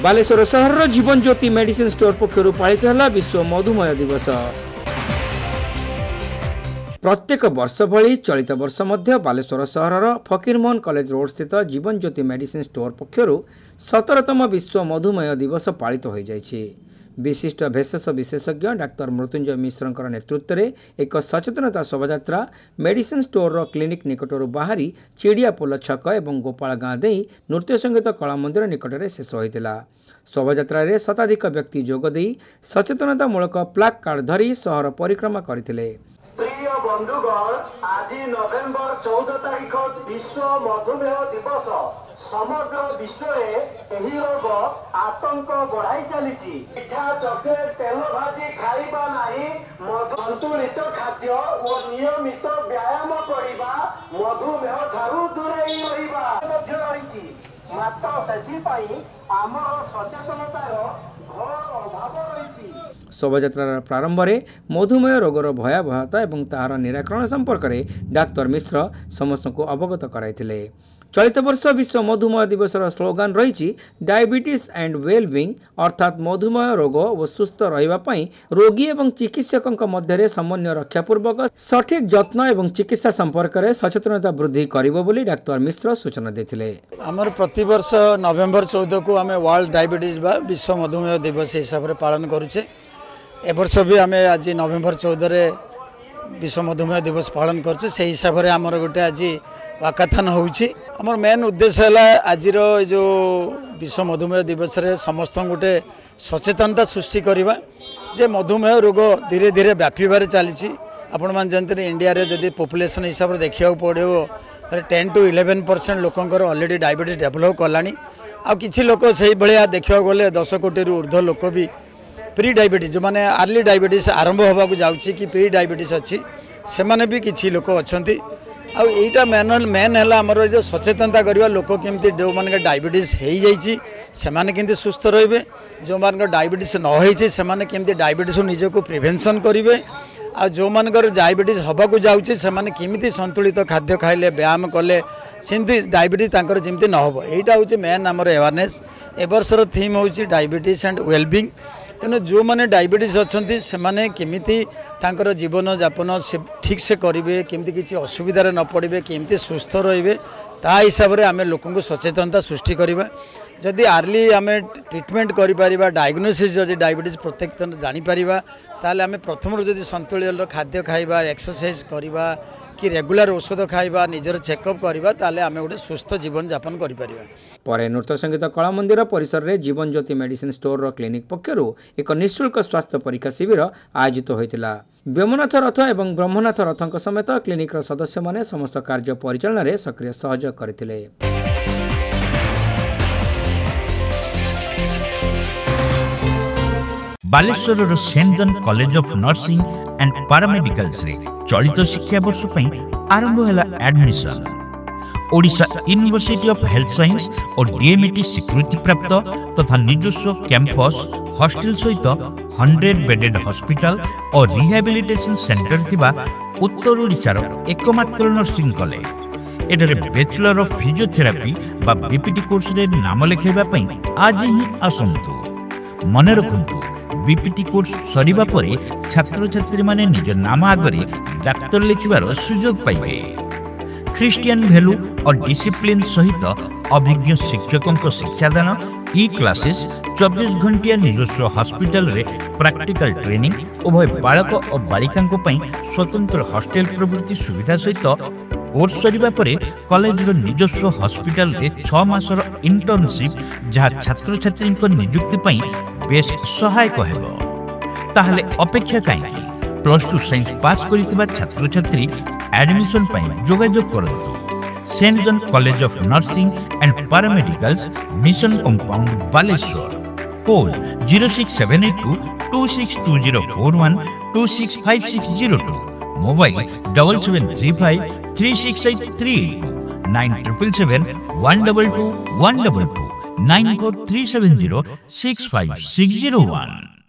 बालेश्वर सहर Jeevan Jyoti medicine store पक्षर पालित है विश्व मधुमेह दिवस। प्रत्येक वर्ष भली चलित वर्ष मध्य बालेश्वर सहर फकीरमोहन कॉलेज रोड स्थित जीवन ज्योति मेडिसिन स्टोर पक्षर 17तम विश्व मधुमेह दिवस पालित हो जाइछि। विशिष्ट भेषज विशेषज्ञ डाक्तर मृत्युंजय मिश्र नेतृत्व में एक सचेतनता शोभायात्रा मेडिसिन स्टोर क्लिनिक निकटर बाहरी चिड़ियापोल छक और गोपाल गाँ दे नृत्य संगीत कला मंदिर निकट में शेष होता। शोभायात्रा रे शताधिक व्यक्ति जोगदे सचेतनतामूलक प्लाक कार्ड धरी सहर परिक्रमा करथिले। प्रिय बंधुगण, आज नवेम्बर 14 तारीख विश्व मधुमेह दिवस। समग्र विश्व में रोग आतंक बढ़ाई चली। मिठा चॉकलेट तेल भाजी खाइबा नहीं, संतुलित खाद्य और नियमित व्यायाम करबा मधुमेह ठारू दूरेई रही। मात्र से आमर सचेतनतार घोर अभाव रही। शोभायात्रार प्रारंभ में मधुमेह रोगर भयावहता और तार निराकरण संपर्क में डाक्तर मिश्र समस्त को अवगत कराइथिले। चलित वर्ष विश्व मधुमेह दिवस स्लोगान रही डायबिटीज एंड वेलबिंग, अर्थात मधुमेह रोग और सुस्थ रही रोगी और चिकित्सकों मध्य समन्वय रक्षापूर्वक सठिक जत्न और चिकित्सा संपर्क में सचेतनता वृद्धि करिबो बोली डाक्तर मिश्र सूचना देथिले। आमर प्रतिवर्ष नवेम्बर 14 को आम वर्ल्ड डायबिटीज बा विश्व मधुमेह दिवस हिसाब से पालन करुचे। ए वर्ष भी आम आज नवेम्बर 14 विश्व मधुमेह दिवस पालन कर हिसाब से आमर गोटे आज वाकाथन होमर मेन उद्देश्य है आज जो विश्व मधुमेह दिवस रे समस्त गोटे सचेतनता सृष्टि करवा जे मधुमेह रोग धीरे धीरे व्यापार चली। आपण मैंने जानते इंडिया रे जदि पॉपुलेशन हिसाब से देखा पड़ो 10 to 11% लोकंर already diabetes develop Kalani. आ किछि लोक से भाया देखा गले 10 कोटी ऊर्ध्व लोक भी प्री डायबिटीज जो मैंने अर्ली डायबिटीज आरंभ होगा जाऊँगी कि प्री डायबिटीज अच्छी से माने भी किछि लोक अच्छा। आईटा मेन है आमर जो सचेतनता करवा लोक केमती जो मान डायबिटीज हो माने केमती सुस्थ रे, जो मान डायबिटीज न होने केमती डायबिटीज निजक प्रिवेंशन करेंगे। आ जो मानकर डायबिटीज हवाक जाऊँगी से केमिति संतुलित खाद्य खाइले व्यायाम कले सेमती डायबिटीज जमती न हो। यहाँ हूँ मेन आमर एवारनेस। ए वर्षर थीम हूँ डायबिटीज एंड वेलबिंग। तेणु जो मैंने डायबिटीज अच्छा से माने केमिति तांकर जीवन यापन से ठीक से करेंगे, केमती किसी असुविधार न पड़े, केमती सुस्थ रे, ता हिसाब से आम लोक सचेतनता सृष्टि करवा। जदि आर्ली आम ट्रिटमेंट करिपरिबा, डायग्नोसिस जदि डायबिटीज प्रत्येक जानीपर ताले आम प्रथम जदि संतुलित खाद्य खाइबा, एक्सरसाइज करवा कि रेगुलर औषध खाइबा, निजर चेकअप करवा, ताले आम गोटे सुस्थ जीवन यापन करिपरिबा। पर नृत्य संगीत कला मंदिर परिसर में Jeevan Jyoti medicine store clinic पक्षर एक निःशुल्क स्वास्थ्य परीक्षा शिविर आयोजित होता। व्योमनाथ रथ और ब्रह्मनाथ रथों समेत क्लिनिक सदस्य माने समस्त कार्य परिचालन में सक्रिय सहयोग करथिले। Baleswar Saint John college of nursing and paramedicals रे चलित शिक्षा वर्ष आरंभ है admission. Odisha university of health science और डीएमईटी स्वीकृति प्राप्त तथा निजस्व कैंपस हॉस्टल सहित 100 बेडेड हॉस्पिटल और रिहैबिलिटेशन सेंटर थिबा उत्तर ओडिशार एकमात्र नर्सिंग कॉलेज। एठारे बैचलर ऑफ फिजियोथेरापी बा बीपीटी कोर्स रे नाम लेखाइबा पई आज ही आसंतु। मने रखंतु बीपीटी कोर्स सरीबा परे छात्र छात्री माने निज नाम आगरे डाक्तर लिखिबार सुयोग पाइबे। ख्रिस्टियन वैल्यू और डिसिप्लिन सहित अभिज्ञ शिक्षकों शिक्षादान ई क्लासेस 24 घंटिया निजस्व हॉस्पिटल रे प्रैक्टिकल ट्रेनिंग उभय बालक और बालिका स्वतंत्र हॉस्टेल प्रवृत्ति सुविधा सहित कोर्स सरीबा परे कॉलेज रो निजस्व हॉस्पिटल रे 6 मासर इंटर्नशिप जहाँ छात्र छात्री नियुक्ति पई बेस सहायक हेबो। ताहले अपेक्षा काईकी +2 साइंस पास करितबा छात्र छात्री एडमिशन पई जोगाजोग करंतु। Saint John college of nursing and Paramedicals Mission Compound Baleshwar. Code 06782 262041 265602। Mobile 7735 368 977 122 122 94370 65601।